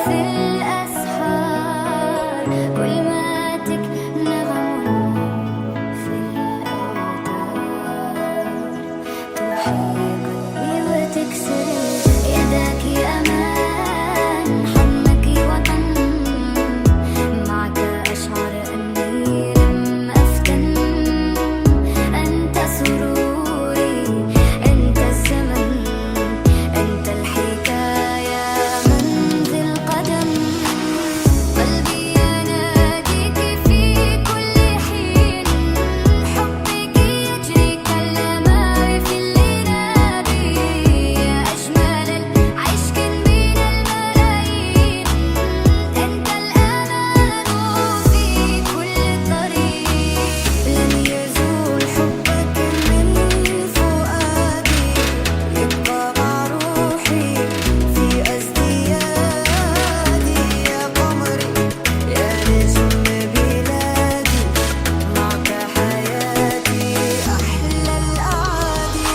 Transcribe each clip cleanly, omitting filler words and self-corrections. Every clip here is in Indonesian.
في الأسحار كلماتك نغم في الأوتار تحيي قلبي وتكسر يدك أمان حضنك وطن معك أشعر أني لم أفتن أنت سروري أنت الزمن أنت الحكاية منزل قدم قلبي يناديك في كل حين حبك يجري كالماء في الليالي يا أجمل العشق بين الملايين أنت الأمان في كل طريق لن يزول حبك من فؤادي يبقى مع روحي في ازديادي يا قمري يا نجم بلادي معك حياتي أحلى الأعادي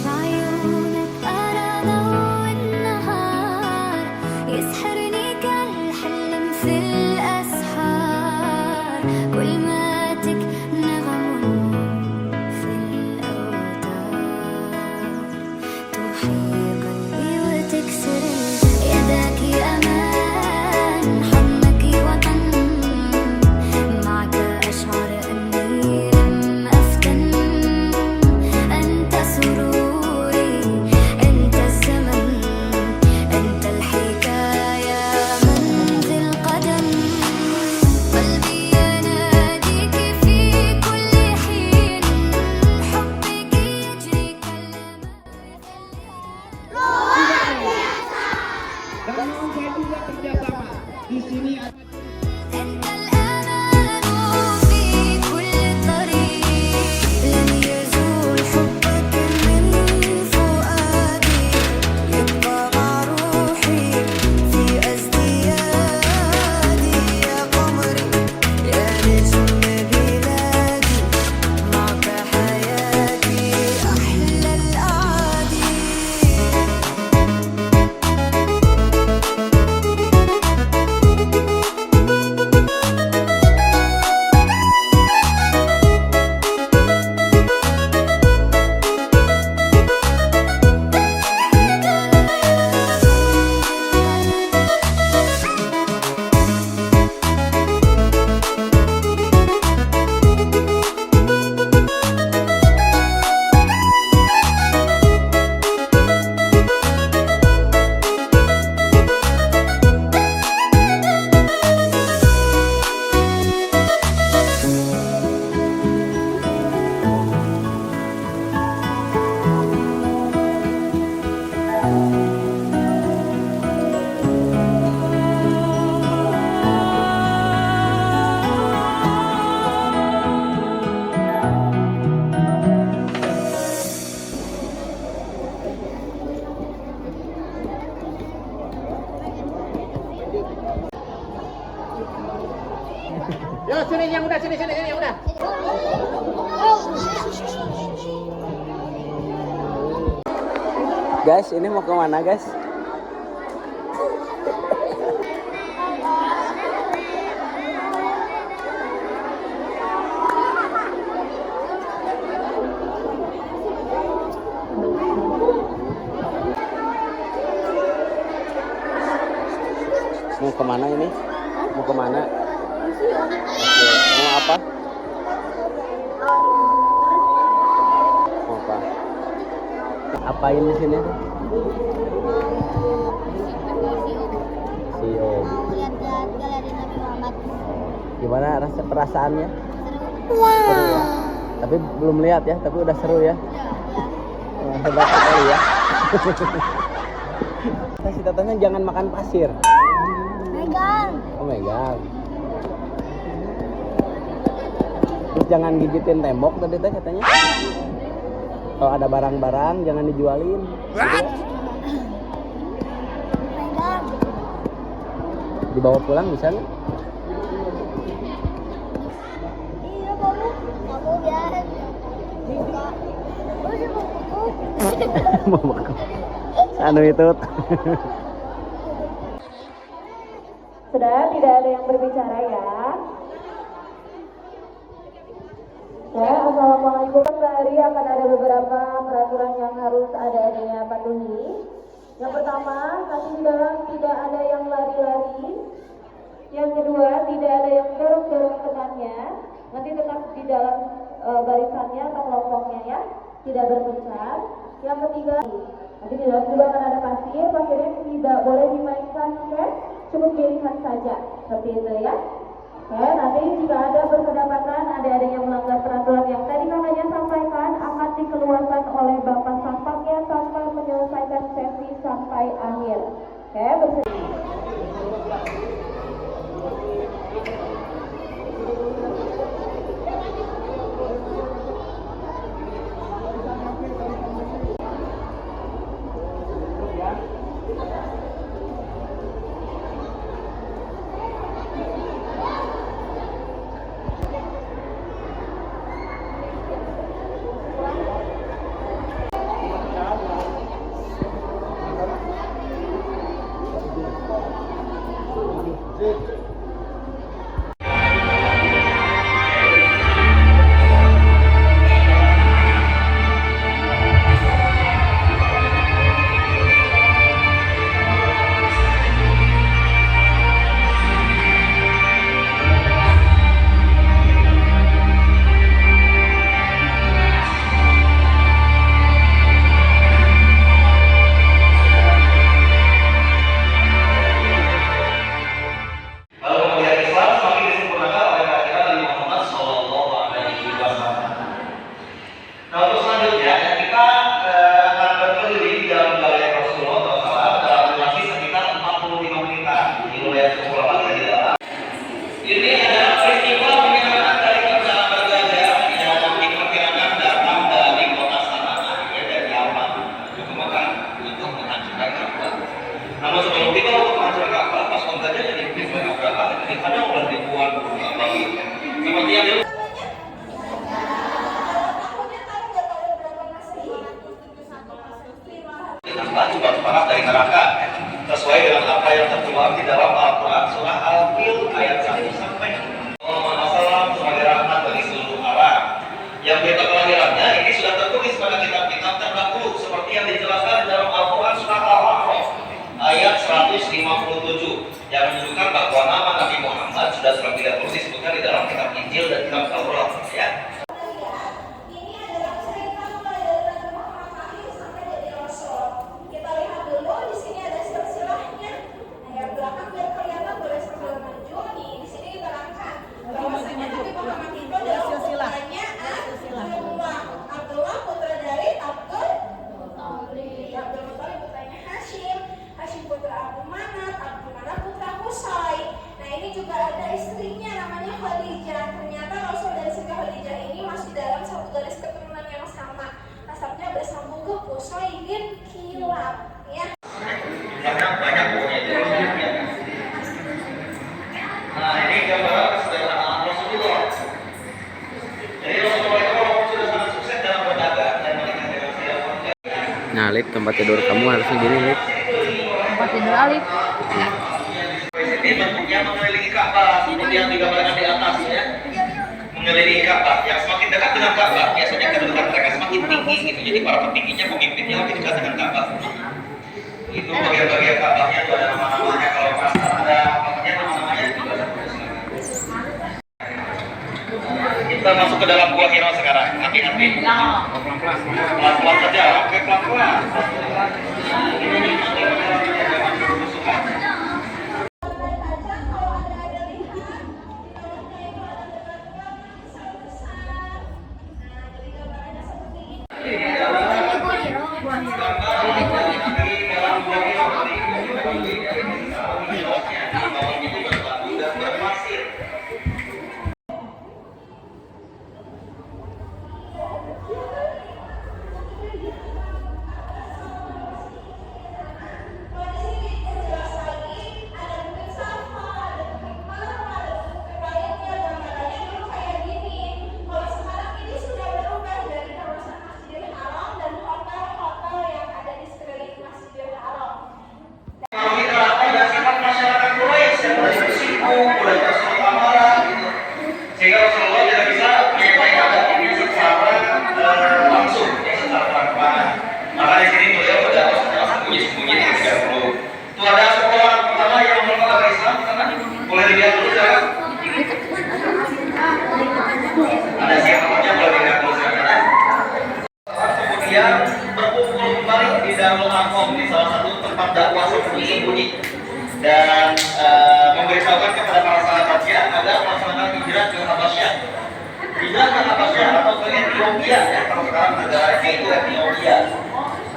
عيونك أرى ضوء النهار يسحرني كالحلم في الأسحار كلماتك نغم في الأوتار تحيي قلبي وتكسر يدك أمان حضنك وطن معك أشعر أني لم أفتن أنت سروري أنت الزمن أنت الحكاية منزل قدم قلبي يناديك في كل حين حبك يجري Dan mau saya juga kerjasama di sini. أنت الأمان في كل طريق لن يزول حبك من فؤادي يبقى مع روحي في ازديادي يا قمري يا نجم بلادي معك حياتي أحلى الأعادي Yo sini yang udah sini yang udah. Guys, ini mau kemana guys? Mau kemana ini? Mau kemana? Mau apa? Mau apa? Apain di sini? CEO. Lihat-lihat galeri Nabi Muhammad. Gimana rasa perasaannya? Seru. Seru ya? Tapi belum lihat ya, tapi udah seru ya. Wah, hebat sekali ya. Si Tatanya jangan makan pasir. Megang. Oh megang. Terus jangan gigitin tembok tadi teh katanya. Kalau ada barang-barang jangan dijualin. Megang. Dibawa pulang bisa nggak? Iya baru. Kamu biar buka. Oh sih mau buku. Mau makan. Anu itu. Sudah tidak ada yang berbicara ya. Ya, assalamualaikum. Sehari akan ada beberapa peraturan yang harus ada-adanya patuhi. Yang pertama, nanti di dalam tidak ada yang lari-lari. Yang kedua, tidak ada yang dorong-dorong temannya. Nanti tetap di dalam barisannya atau kelompoknya ya, tidak berpencar. Yang ketiga, nanti di dalam juga akan ada pasir. Pasirnya tidak boleh dimainkan, oke? Cukup dilihat saja, seperti itu ya. Oke, nanti jika ada berkedapatan, ada yang melanggar peraturan yang tadi kakaknya sampaikan, akan dikeluarkan oleh Bapak Sampaknya tanpa menyelesaikan sesi sampai akhir. Oke, bersedia. Namun sebelum kita untuk menghancurkan Ka'bah, pasukan saja yang dipimpin oleh Abraha, kadang oleh ribuan lagi. Seperti yang ditambah juga sepakat dari neraka, sesuai dengan apa yang tertuang di dalam Al-Quran surah Al-Fil ayat 1 sampai 6. Masalah sebagai rahmat bagi seluruh alam. Yang berita kelahirannya ini sudah tertulis pada kitab-kitab terdahulu seperti yang dijelaskan di dalam Al-Quran surah Al-A'raf ayat 157 yang menunjukkan bahwa nama Nabi Muhammad sudah terlebih dahulu disebutkan di dalam kitab Injil dan kitab Taurat ya. Banyak pokoknya itu. Nah ini gambaran kesederhanaan Rasulullah. Jadi Rasulullah itu sudah sangat sukses dalam berdagang dan menikah dengan setiap wanita. Nah, Lip, tempat tidur kamu harusnya gini, Lip. Tempat tidur Alif. Ini bentuknya mengelilingi Ka'bah seperti yang digambarkan di atas ya. Mengelilingi Ka'bah, yang semakin dekat dengan Ka'bah biasanya kedudukan mereka semakin tinggi gitu. Jadi para petingginya, pemimpinnya lebih dekat dengan Ka'bah. Itu bagian-bagian Ka'bahnya itu ada nama-namanya. Kalau pasar ada apa-apanya nama-namanya juga ada. Kita masuk ke dalam Gua Hira sekarang. Hati-hati. Pelan-pelan saja. Oke, pelan-pelan. bunyi dan memberitahukan kepada para sahabatnya agar melaksanakan hijrah ke Habasyah. Hijrah ke Habasyah atau ke Ethiopia ya, kalau sekarang negaranya itu Ethiopia.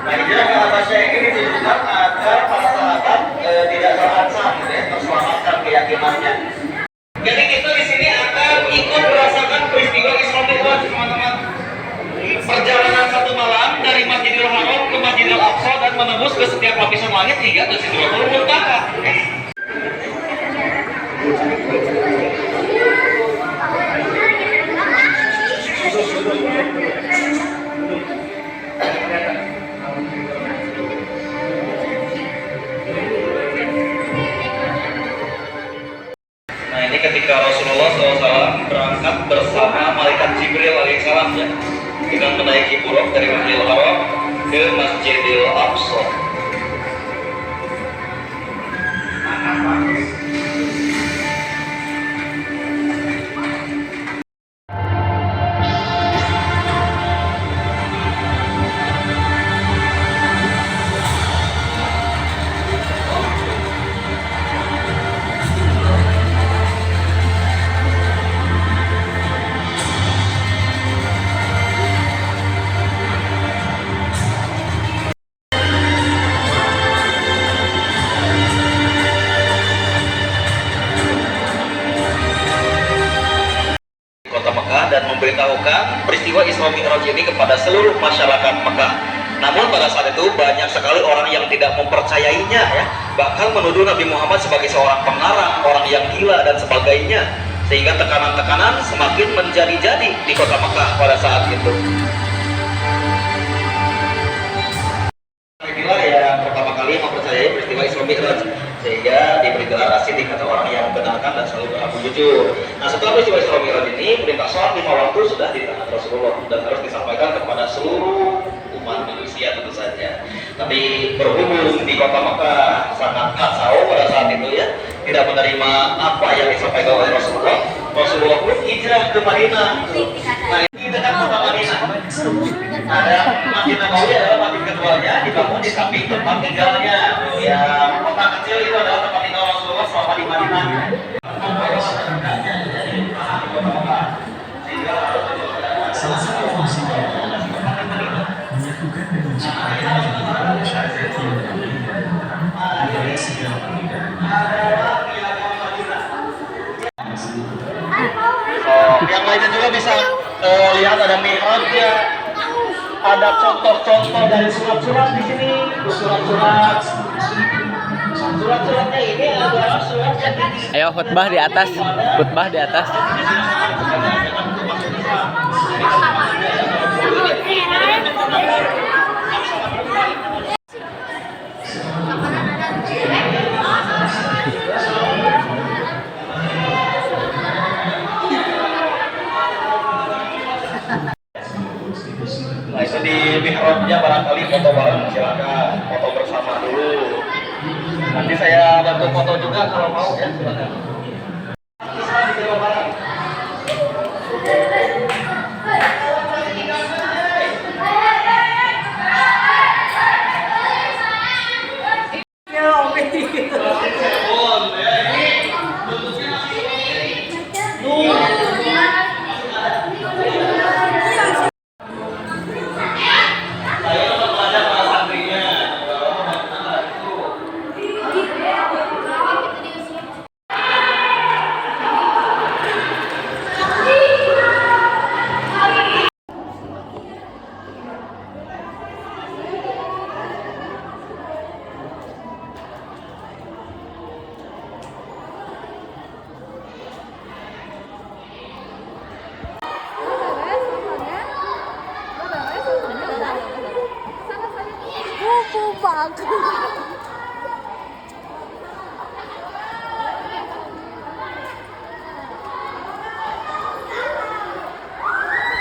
Nah, hijrah ke Habasyah ini ditujukan agar para sahabat tidak terancam gitu ya, terselamatkan keyakinannya. Jadi kita di sini akan ikut merasakan peristiwa Isra Mi'raj, teman-teman. Perjalanan satu malam dari Masjidil Haram ke Masjidil Aqsa dan menembus ke setiap lapisan langit hingga ke Sidratul Muntaha. Nah, ini ketika Rasulullah SAW berangkat bersama malaikat Jibril alaihissalam ya, dengan menaiki buruk dari Masjidil Haram ke Masjidil Aqsa. Kota Mekah dan memberitahukan peristiwa Isra Mi'raj ini kepada seluruh masyarakat Mekah. Namun pada saat itu banyak sekali orang yang tidak mempercayainya ya, bahkan menuduh Nabi Muhammad sebagai seorang pengarang, orang yang gila dan sebagainya, sehingga tekanan-tekanan semakin menjadi-jadi di Kota Mekah pada saat itu. Inilah yang pertama kali mempercayai peristiwa Isra Mi'raj, sehingga diberi gelar As-Siddiq atau orang yang membenarkan dan selalu berlaku jujur. Nah, setelah peristiwa Isra Mi'raj ini, perintah sholat 5 waktu sudah di tangan Rasulullah dan harus disampaikan kepada seluruh umat manusia tentu saja. Tapi berhubung di Kota Mekah sangat kacau pada saat itu ya, tidak menerima apa yang disampaikan oleh Rasulullah. Rasulullah pun hijrah ke Madinah. Nah, ini dekat kota Madinah. Ada Masjid Nabawi adalah masjid keduanya, dibangun di samping tempat tinggalnya. Yang kota kecil itu adalah tempat tinggal Rasulullah selama di Madinah. Salah satu fungsi menyatukan dan menciptakan kehidupan masyarakat yang berbeda dari segala perbedaan. Yang lainnya juga bisa lihat ada mihrabnya, ada contoh-contoh dari surat-surat di sini. Surat-suratnya ini adalah surat yang Ayo khutbah di atas, khutbah di atas. Nah, itu di mihrabnya barangkali foto bareng, silakan foto bersama dulu. Nanti saya bantu foto juga kalau mau ya, silakan.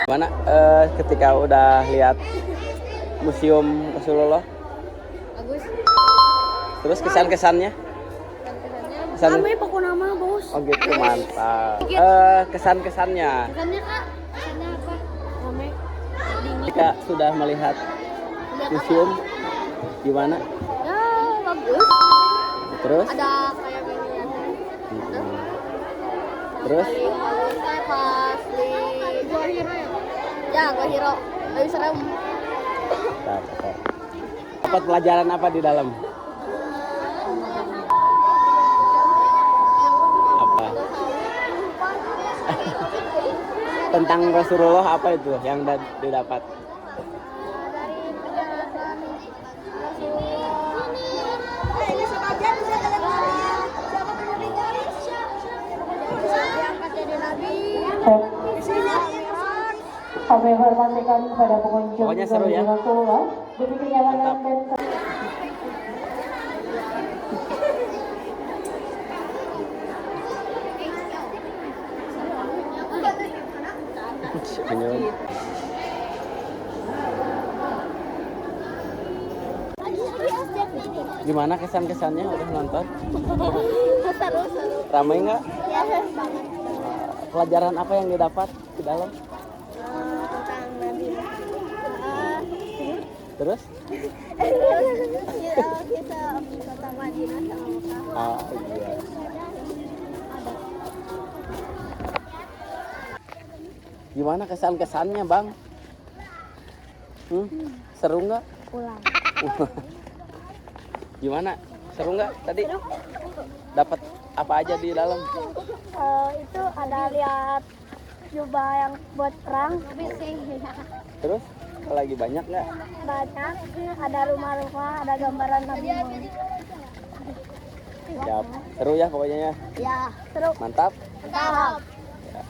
Mana ketika udah lihat museum Rasulullah? Bagus. Terus kesan-kesannya? Kesan Kami pokoknya nama bos. Oh gitu, mantap. Kesan-kesannya Kesannya kak? Kesannya apa? Rame. Dingin. ketika sudah melihat Lihat museum apa? gimana? Ya bagus. Terus? Ada kayak gini. Mm-mm. Terus? Saya pas di Gua Hero ya? Ya, Gua Hero. Lebih serem. Bentar. Dapat pelajaran apa di dalam? Apa? Tentang Rasulullah apa itu yang didapat? Dari penjelasan Rasulullah. Ini sengaja bisa diangkat jadi nabi. Kami hormatikan kepada pengunjung Pokoknya seru ya. Rasulullah demi kenyamanan dan Senyum. Gimana kesan-kesannya udah nonton? Seru. Ramai nggak? Ya, banget. Pelajaran apa yang didapat di dalam? Tentang nabi. Terus? Kita kota Madinah sama Mekah. Ah, iya. Gimana kesan-kesannya, Bang? Seru nggak? Pulang. Gimana? Seru nggak tadi? Dapat apa aja di dalam? Itu ada lihat jubah yang buat perang. Terus? Lagi banyak nggak? Banyak. Ada rumah-rumah, ada gambaran Nabi Muhammad. Siap. Seru ya pokoknya ya. Ya, seru. Mantap. Mantap. Ya.